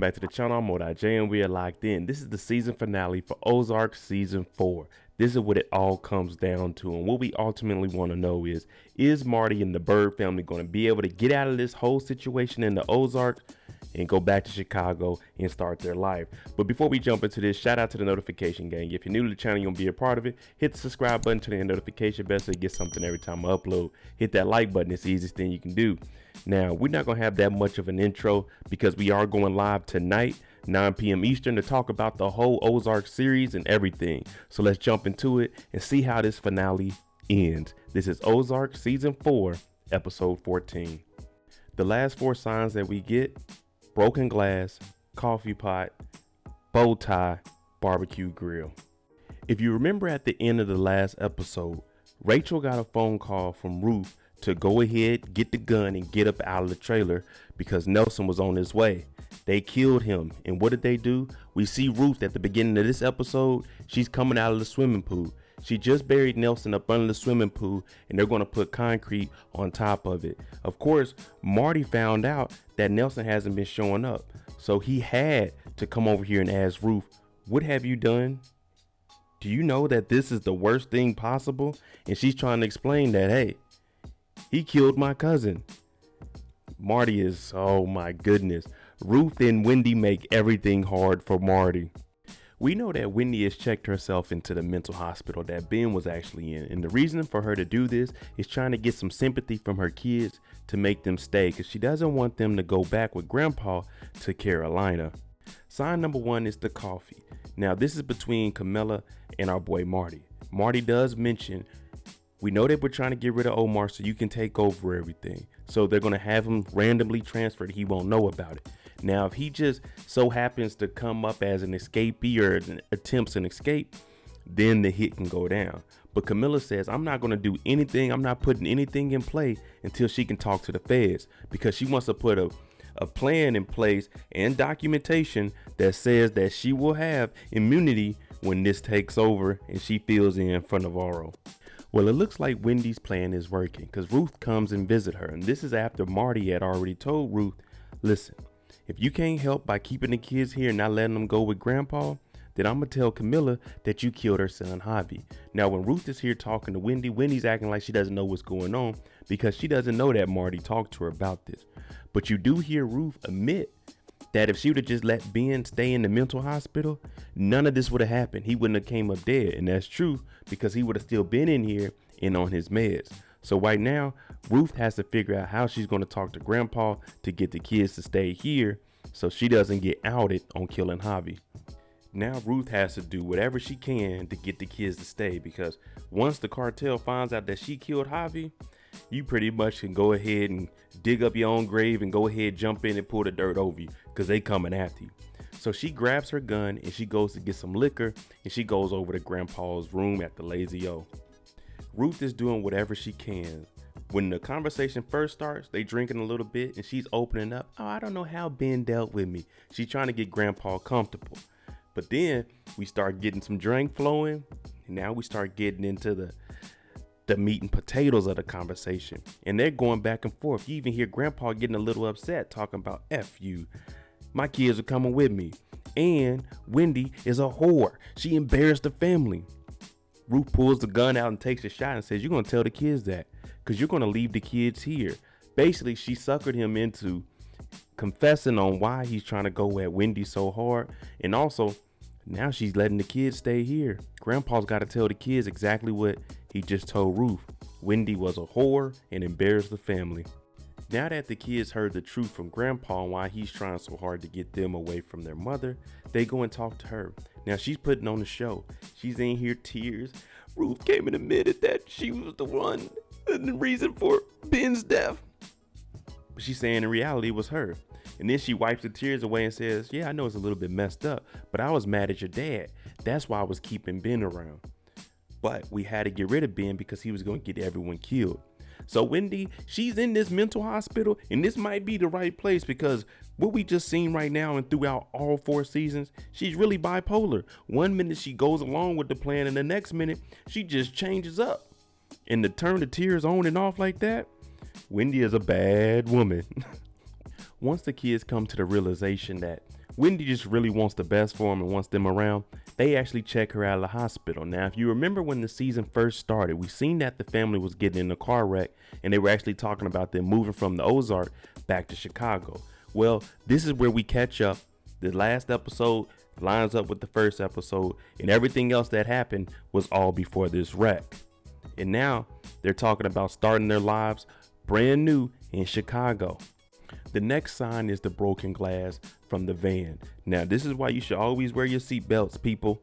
back to the channel. I'm J and we are locked in. This is the season finale for Ozark season 4. This is what it all comes down to, and what we ultimately want to know is Marty and the Byrde family going to be able to get out of this whole situation in the Ozark and go back to Chicago and start their life? But before we jump into this, shout out to the notification gang. If you're new to the channel, you're gonna be a part of it. Hit the subscribe button, turn on the notification bell so you get something every time I upload. Hit that like button, it's the easiest thing you can do. Now, we're not gonna have that much of an intro because we are going live tonight, 9 p.m. Eastern, to talk about the whole Ozark series and everything. So let's jump into it and see how this finale ends. This is Ozark season 4, episode 14. The last 4 signs that we get: broken glass, coffee pot, bow tie, barbecue grill. If you remember at the end of the last episode, Rachel got a phone call from Ruth to go ahead, get the gun, and get up out of the trailer because Nelson was on his way. They killed him. And what did they do? We see Ruth at the beginning of this episode. She's coming out of the swimming pool. She just buried Nelson up under the swimming pool, and they're going to put concrete on top of it. Of course, Marty found out that Nelson hasn't been showing up, so he had to come over here and ask Ruth, what have you done? Do you know that this is the worst thing possible? And she's trying to explain that, hey, he killed my cousin. Marty is, oh my goodness. Ruth and Wendy make everything hard for Marty. We know that Wendy has checked herself into the mental hospital that Ben was actually in. And the reason for her to do this is trying to get some sympathy from her kids to make them stay, because she doesn't want them to go back with Grandpa to Carolina. Sign number 1 is the coffee. Now, this is between Camilla and our boy Marty. Marty does mention, we know that we're trying to get rid of Omar so you can take over everything. So they're going to have him randomly transferred. He won't know about it. Now, if he just so happens to come up as an escapee or attempts an escape, then the hit can go down. But Camilla says, I'm not going to do anything. I'm not putting anything in play until she can talk to the feds, because she wants to put a plan in place and documentation that says that she will have immunity when this takes over and she fills in for Navarro. Well, it looks like Wendy's plan is working, because Ruth comes and visit her. And this is after Marty had already told Ruth, listen, if you can't help by keeping the kids here and not letting them go with Grandpa, then I'm going to tell Camilla that you killed her son, Javi. Now, when Ruth is here talking to Wendy, Wendy's acting like she doesn't know what's going on because she doesn't know that Marty talked to her about this. But you do hear Ruth admit that if she would have just let Ben stay in the mental hospital, none of this would have happened. He wouldn't have came up dead. And that's true, because he would have still been in here and on his meds. So right now, Ruth has to figure out how she's going to talk to Grandpa to get the kids to stay here so she doesn't get outed on killing Javi. Now Ruth has to do whatever she can to get the kids to stay, because once the cartel finds out that she killed Javi, you pretty much can go ahead and dig up your own grave and go ahead, jump in and pull the dirt over you, because they coming after you. So she grabs her gun and she goes to get some liquor, and she goes over to Grandpa's room at the Lazy O. Ruth is doing whatever she can. When the conversation first starts, they drinking a little bit and she's opening up. Oh, I don't know how Ben dealt with me. She's trying to get Grandpa comfortable. But then we start getting some drink flowing, and now we start getting into the meat and potatoes of the conversation. And they're going back and forth. You even hear Grandpa getting a little upset, talking about F you. My kids are coming with me. And Wendy is a whore. She embarrassed the family. Ruth pulls the gun out and takes a shot and says, you're going to tell the kids that, because you're going to leave the kids here. Basically, she suckered him into confessing on why he's trying to go at Wendy so hard. And also, now she's letting the kids stay here. Grandpa's got to tell the kids exactly what he just told Ruth. Wendy was a whore and embarrassed the family. Now that the kids heard the truth from Grandpa and why he's trying so hard to get them away from their mother, they go and talk to her. Now she's putting on the show. She's in here tears. Ruth came and admitted that she was the one and the reason for Ben's death. But she's saying in reality it was her. And then she wipes the tears away and says, yeah, I know it's a little bit messed up, but I was mad at your dad. That's why I was keeping Ben around. But we had to get rid of Ben because he was going to get everyone killed. So Wendy, she's in this mental hospital, and this might be the right place, because what we just seen right now and throughout all 4 seasons, she's really bipolar. One minute she goes along with the plan, and the next minute she just changes up. And to turn the tears on and off like that, Wendy is a bad woman. Once the kids come to the realization that Wendy just really wants the best for them and wants them around. They actually check her out of the hospital. Now, if you remember when the season first started, we seen that the family was getting in a car wreck and they were actually talking about them moving from the Ozark back to Chicago. Well, this is where we catch up. The last episode lines up with the first episode, and everything else that happened was all before this wreck. And now they're talking about starting their lives brand new in Chicago. The next sign is the broken glass from the van. Now, this is why you should always wear your seatbelts, people.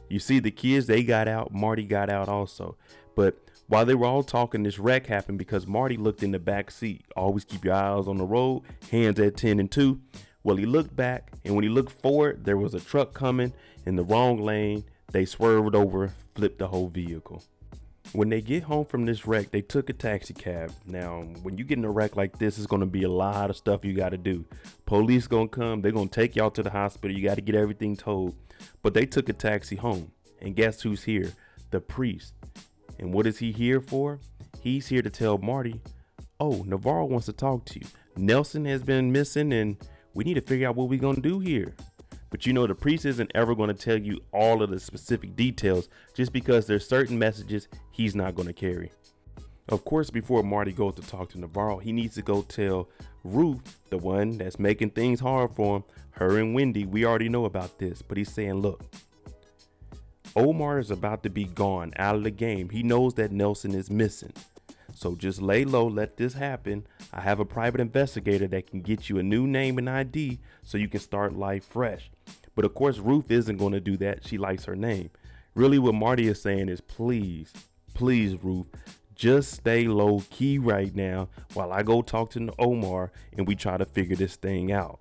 You see the kids, they got out. Marty got out also. But while they were all talking, this wreck happened because Marty looked in the back seat. Always keep your eyes on the road, hands at 10 and 2. Well, he looked back, and when he looked forward, there was a truck coming in the wrong lane. They swerved over, flipped the whole vehicle. When they get home from this wreck, they took a taxi cab. Now, when you get in a wreck like this, it's going to be a lot of stuff you got to do. Police going to come. They're going to take y'all to the hospital. You got to get everything told. But they took a taxi home. And guess who's here? The priest. And what is he here for? He's here to tell Marty, oh, Navarro wants to talk to you. Nelson has been missing and we need to figure out what we're going to do here. But you know, the priest isn't ever going to tell you all of the specific details just because there's certain messages he's not going to carry. Of course, before Marty goes to talk to Navarro, he needs to go tell Ruth, the one that's making things hard for him, her and Wendy. We already know about this, but he's saying, look, Omar is about to be gone out of the game. He knows that Nelson is missing. So just lay low, let this happen. I have a private investigator that can get you a new name and ID so you can start life fresh. But of course, Ruth isn't going to do that. She likes her name. Really, what Marty is saying is, please, Ruth, just stay low key right now while I go talk to Omar and we try to figure this thing out.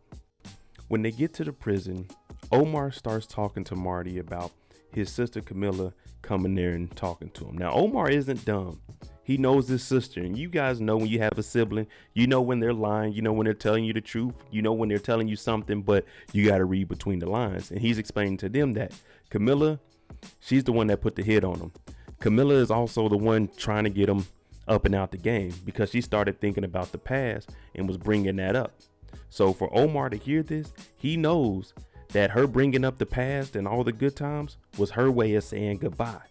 When they get to the prison, Omar starts talking to Marty about his sister Camilla coming there and talking to him. Now, Omar isn't dumb. He knows his sister, and you guys know when you have a sibling, you know when they're lying, you know when they're telling you the truth, you know when they're telling you something, but you got to read between the lines. And he's explaining to them that Camilla, she's the one that put the hit on him. Camilla is also the one trying to get him up and out the game because she started thinking about the past and was bringing that up. So for Omar to hear this, he knows that her bringing up the past and all the good times was her way of saying goodbye.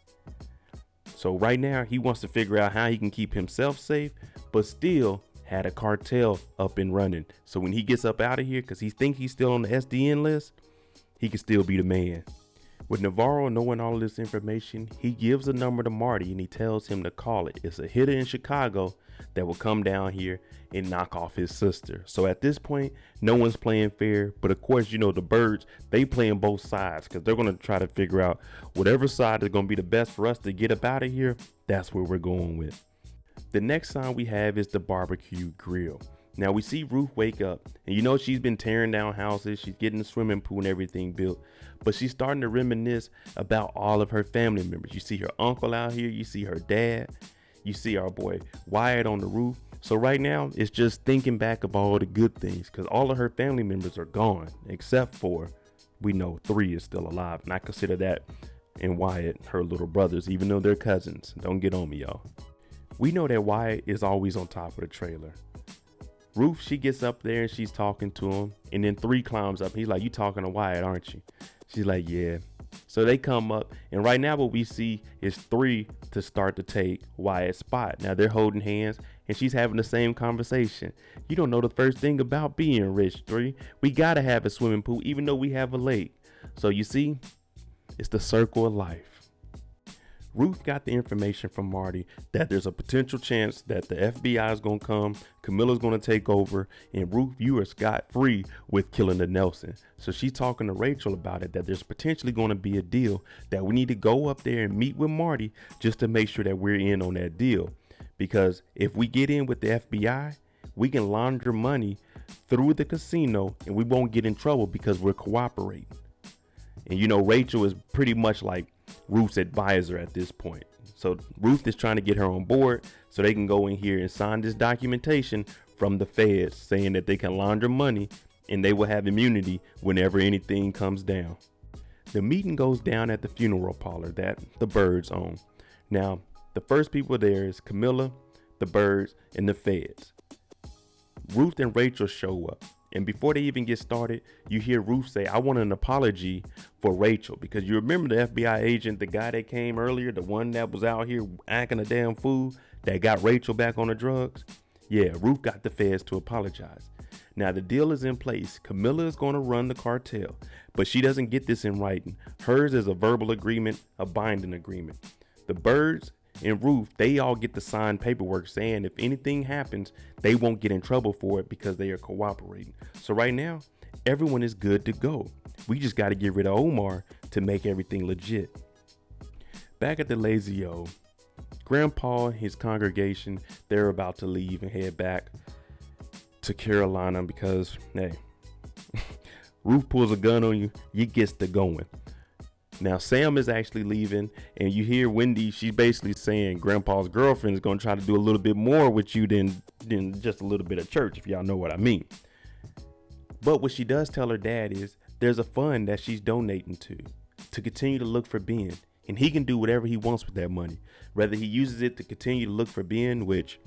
So right now he wants to figure out how he can keep himself safe, but still had a cartel up and running. So when he gets up out of here, because he thinks he's still on the SDN list, he can still be the man. With Navarro knowing all of this information, he gives a number to Marty and he tells him to call it. It's a hitter in Chicago that will come down here and knock off his sister. So at this point, no one's playing fair. But of course, you know, the Byrdes, they playing both sides because they're going to try to figure out whatever side is going to be the best for us to get up out of here. That's where we're going with. The next sign we have is the barbecue grill. Now we see Ruth wake up and you know she's been tearing down houses. She's getting the swimming pool and everything built. But she's starting to reminisce about all of her family members. You see her uncle out here. You see her dad. You see our boy Wyatt on the roof. So right now it's just thinking back of all the good things because all of her family members are gone except for, we know 3 is still alive. And I consider that and Wyatt her little brothers, even though they're cousins. Don't get on me, y'all. We know that Wyatt is always on top of the trailer. Ruth, she gets up there and she's talking to him. And then 3 climbs up. He's like, you talking to Wyatt, aren't you? She's like, yeah. So they come up. And right now what we see is 3 to start to take Wyatt's spot. Now they're holding hands and she's having the same conversation. You don't know the first thing about being rich, 3. We got to have a swimming pool even though we have a lake. So you see, it's the circle of life. Ruth got the information from Marty that there's a potential chance that the FBI is going to come, Camilla's going to take over, and Ruth, you are scot-free with killing the Nelson. So she's talking to Rachel about it, that there's potentially going to be a deal that we need to go up there and meet with Marty just to make sure that we're in on that deal. Because if we get in with the FBI, we can launder money through the casino and we won't get in trouble because we're cooperating. And you know, Rachel is pretty much like Ruth's advisor at this point. So Ruth is trying to get her on board so they can go in here and sign this documentation from the feds saying that they can launder money and they will have immunity whenever anything comes down. The meeting goes down at the funeral parlor that the Byrdes own. Now, the first people there is Camilla, the Byrdes, and the feds. Ruth and Rachel show up. And before they even get started, you hear Ruth say, I want an apology for Rachel. Because you remember the FBI agent, the guy that came earlier, the one that was out here acting a damn fool, that got Rachel back on the drugs? Yeah, Ruth got the feds to apologize. Now the deal is in place. Camilla is going to run the cartel, but she doesn't get this in writing. Hers is a verbal agreement, a binding agreement. The Byrdes and Ruth, they all get the signed paperwork saying if anything happens, they won't get in trouble for it because they are cooperating. So right now, everyone is good to go. We just got to get rid of Omar to make everything legit. Back at the Lazy O, Grandpa and his congregation, they're about to leave and head back to Carolina because, hey, Ruth pulls a gun on you, you gets to going. Now Sam is actually leaving, and you hear Wendy, she's basically saying Grandpa's girlfriend is going to try to do a little bit more with you than just a little bit of church, if y'all know what I mean. But what she does tell her dad is there's a fund that she's donating to continue to look for Ben, and he can do whatever he wants with that money. Whether he uses it to continue to look for Ben, which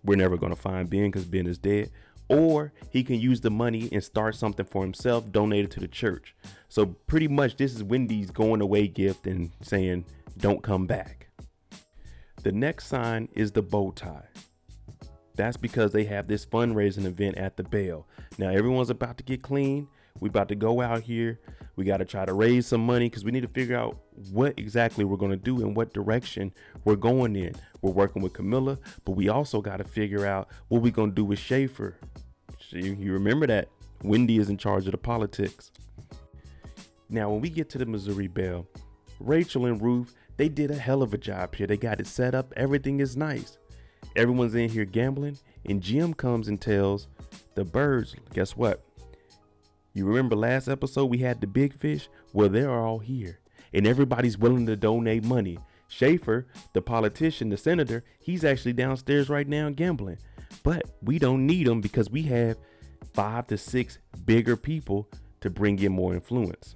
we're never going to find Ben because Ben is dead, or he can use the money and start something for himself, donate it to the church. So pretty much this is Wendy's going away gift and saying, don't come back. The next sign is the bow tie. That's because they have this fundraising event at the Bell. Now everyone's about to get clean. We about to go out here. We got to try to raise some money because we need to figure out what exactly we're going to do and what direction we're going in. We're working with Camilla, but we also got to figure out what we're going to do with Schaefer. You remember that Wendy is in charge of the politics. Now, when we get to the Missouri Bell, Rachel and Ruth, they did a hell of a job here. They got it set up. Everything is nice. Everyone's in here gambling, and Jim comes and tells the Byrdes, guess what? You remember last episode we had the big fish? Well, they're all here, and everybody's willing to donate money. Schaefer, the politician, the senator, he's actually downstairs right now gambling. But we don't need him because we have 5 to 6 bigger people to bring in more influence.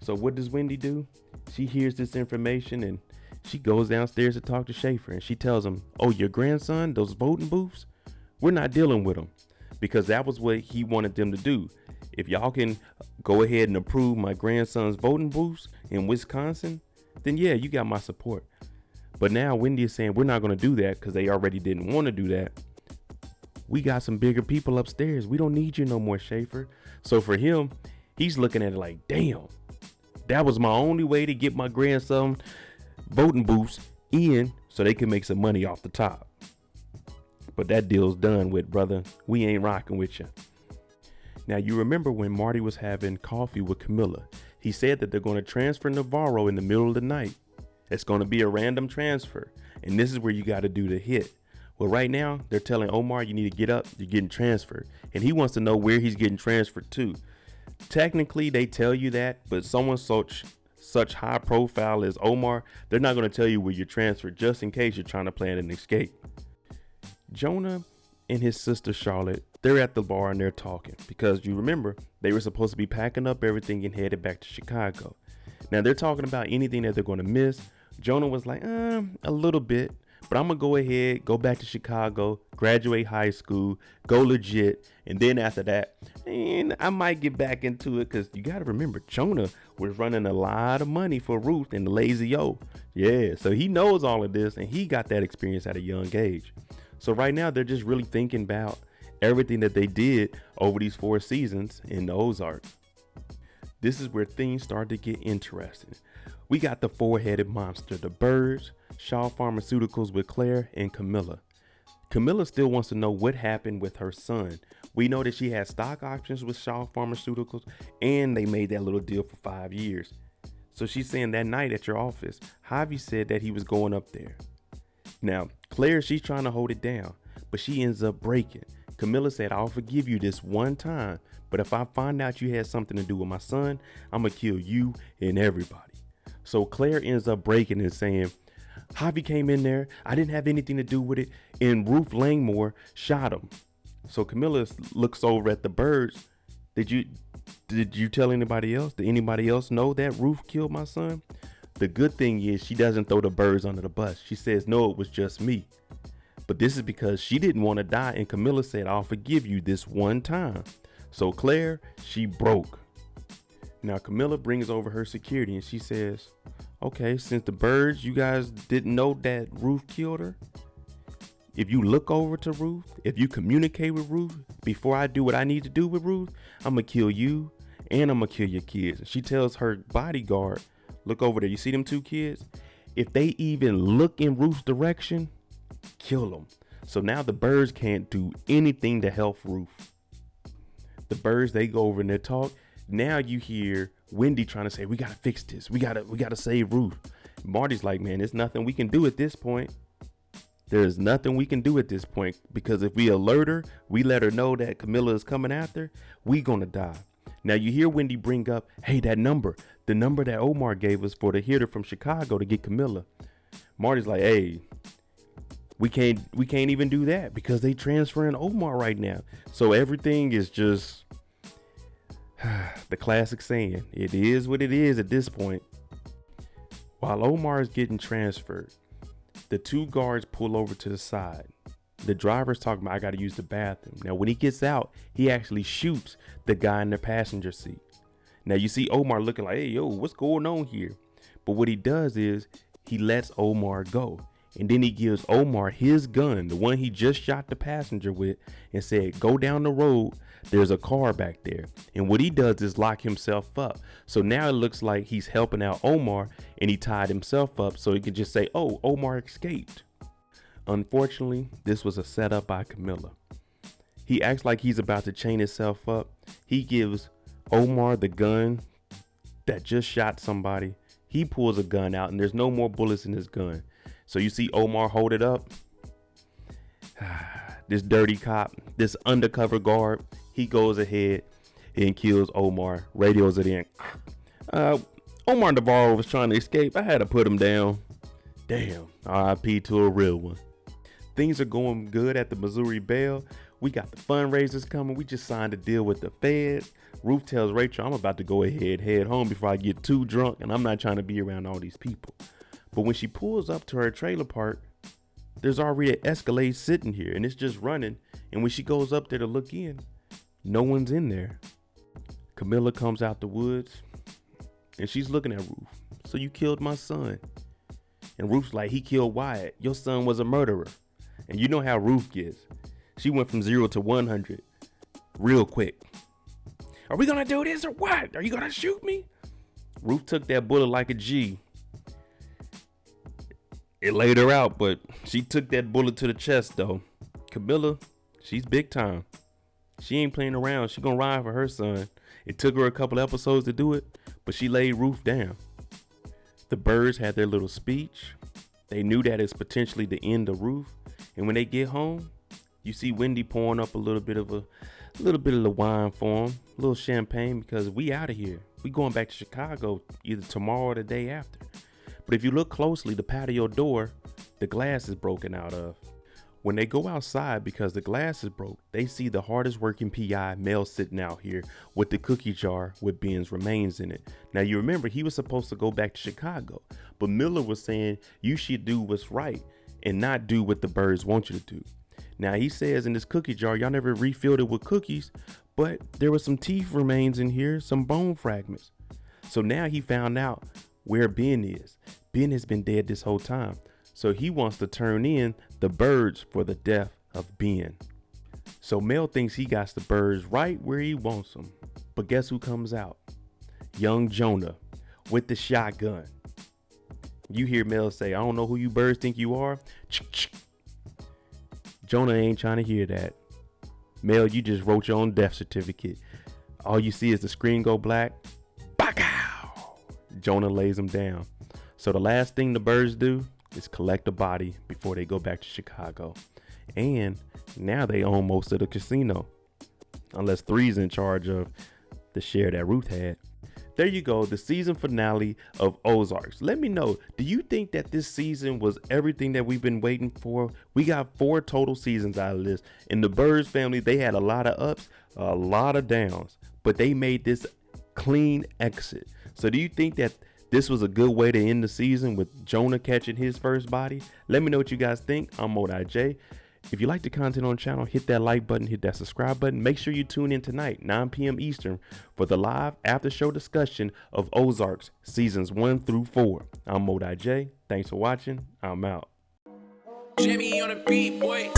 So what does Wendy do? She hears this information and she goes downstairs to talk to Schaefer, and she tells him, oh, your grandson, those voting booths, we're not dealing with them because that was what he wanted them to do. If y'all can go ahead and approve my grandson's voting booths in Wisconsin, then yeah, you got my support. But now Wendy is saying we're not going to do that because they already didn't want to do that. We got some bigger people upstairs. We don't need you no more, Schaefer. So for him, he's looking at it like, damn, that was my only way to get my grandson voting booths in so they can make some money off the top. But that deal's done with, brother. We ain't rocking with you. Now, you remember when Marty was having coffee with Camilla, he said that they're going to transfer Navarro in the middle of the night. It's going to be a random transfer. And this is where you got to do the hit. Well, right now, they're telling Omar, you need to get up. You're getting transferred. And he wants to know where he's getting transferred to. Technically, they tell you that, but someone such high profile as Omar, they're not going to tell you where you're transferred just in case you're trying to plan an escape. Jonah and his sister Charlotte, they're at the bar and they're talking because you remember they were supposed to be packing up everything and headed back to Chicago. Now they're talking about anything that they're going to miss. Jonah was like, a little bit, but I'm going to go ahead, go back to Chicago, graduate high school, go legit. And then after that, and I might get back into it because you got to remember Jonah was running a lot of money for Ruth and the Lazy O. Yeah, so he knows all of this and he got that experience at a young age. So right now they're just really thinking about everything that they did over these 4 seasons in the Ozark. This is where things start to get interesting. We got the 4-headed monster, the Byrdes, Shaw Pharmaceuticals with Claire and Camilla. Camilla still wants to know what happened with her son. We know that she had stock options with Shaw Pharmaceuticals and they made that little deal for 5 years. So she's saying that night at your office, Javi said that he was going up there. Now, Claire, she's trying to hold it down, but she ends up breaking. Camilla said, I'll forgive you this one time, but if I find out you had something to do with my son, I'm going to kill you and everybody. So Claire ends up breaking and saying, Javi came in there. I didn't have anything to do with it. And Ruth Langmore shot him. So Camilla looks over at the Byrdes. Did you tell anybody else? Did anybody else know that Ruth killed my son? The good thing is she doesn't throw the Byrdes under the bus. She says, no, it was just me. But this is because she didn't want to die. And Camilla said, I'll forgive you this one time. So Claire, she broke. Now Camilla brings over her security and she says, okay, since the Byrdes, you guys didn't know that Ruth killed her. If you look over to Ruth, if you communicate with Ruth before I do what I need to do with Ruth, I'm gonna kill you and I'm gonna kill your kids. And she tells her bodyguard, look over there. You see them two kids? If they even look in Ruth's direction, kill them. So now the Byrdes can't do anything to help Ruth. The Byrdes, they go over and they talk. Now you hear Wendy trying to say, we gotta fix this. We gotta save Ruth. Marty's like, man, there's nothing we can do at this point. There's nothing we can do at this point, because if we alert her, we let her know that Camilla is coming after, we gonna die. Now you hear Wendy bring up, hey, that number, the number that Omar gave us for the hitter from Chicago to get Camilla. Marty's like, hey, we can't even do that because they transferring Omar right now. So everything is just the classic saying, it is what it is at this point. While Omar is getting transferred, the two guards pull over to the side. The driver's talking about, I got to use the bathroom. Now, when he gets out, he actually shoots the guy in the passenger seat. Now, you see Omar looking like, hey, yo, what's going on here? But what he does is he lets Omar go. And then he gives Omar his gun, the one he just shot the passenger with, and said, go down the road. There's a car back there. And what he does is lock himself up. So now it looks like he's helping out Omar, and he tied himself up so he could just say, oh, Omar escaped. Unfortunately, this was a setup by Camilla. He acts like he's about to chain himself up. He gives Omar the gun that just shot somebody. He pulls a gun out and there's no more bullets in his gun. So you see Omar hold it up. This dirty cop, this undercover guard, he goes ahead and kills Omar, radios it in. Omar Navarro was trying to escape. I had to put him down. Damn, RIP to a real one. Things are going good at the Missouri bail. We got the fundraisers coming. We just signed a deal with the feds. Ruth tells Rachel, I'm about to go ahead, head home before I get too drunk, and I'm not trying to be around all these people. But when she pulls up to her trailer park, there's already an Escalade sitting here, and it's just running. And when she goes up there to look in, no one's in there. Camilla comes out the woods, and she's looking at Ruth. So you killed my son. And Ruth's like, he killed Wyatt. Your son was a murderer. And you know how Ruth gets. She went from 0 to 100 real quick. Are we gonna do this or what? Are you gonna shoot me? Ruth took that bullet like a G. It laid her out, but she took that bullet to the chest though. Camilla, she's big time. She ain't playing around. She gonna ride for her son. It took her a couple episodes to do it, but she laid Ruth down. The Byrdes had their little speech. They knew that it's potentially the end of Ruth. And when they get home, you see Wendy pouring up a little bit of the wine for them, a little champagne, because we out of here. We going back to Chicago either tomorrow or the day after. But if you look closely, the patio door, the glass is broken out of. When they go outside, because the glass is broke, they see the hardest working PI, Mel, sitting out here with the cookie jar with Ben's remains in it. Now you remember he was supposed to go back to Chicago, but Miller was saying you should do what's right and not do what the Byrdes want you to do. Now he says in this cookie jar, y'all never refilled it with cookies, but there was some teeth remains in here, some bone fragments. So now he found out where Ben is. Ben has been dead this whole time. So he wants to turn in the Byrdes for the death of Ben. So Mel thinks he got the Byrdes right where he wants them. But guess who comes out? Young Jonah with the shotgun. You hear Mel say, I don't know who you Byrdes think you are. Jonah ain't trying to hear that. Mel, you just wrote your own death certificate. All you see is the screen go black. Bacow! Jonah lays him down. So the last thing the Byrdes do is collect the body before they go back to Chicago. And now they own most of the casino. Unless 3's in charge of the share that Ruth had. There you go, the season finale of Ozarks. Let me know, do you think that this season was everything that we've been waiting for? We got 4 total seasons out of this. In the Byrdes family, they had a lot of ups, a lot of downs, but they made this clean exit. So do you think that this was a good way to end the season with Jonah catching his first body? Let me know what you guys think. I'm Modi J. If you like the content on the channel, hit that like button, hit that subscribe button. Make sure you tune in tonight, 9 p.m. Eastern, for the live after show discussion of Ozarks seasons 1 through 4. I'm Modi J. Thanks for watching. I'm out. Jimmy on the beat, boy.